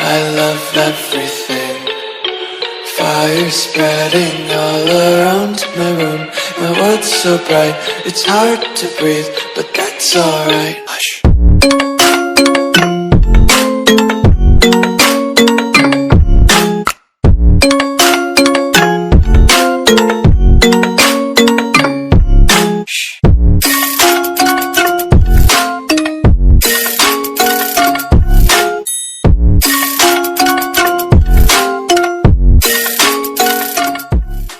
I love everything. Fire spreading all around my room. My world's so bright, it's hard to breathe, but that's alright. Hush.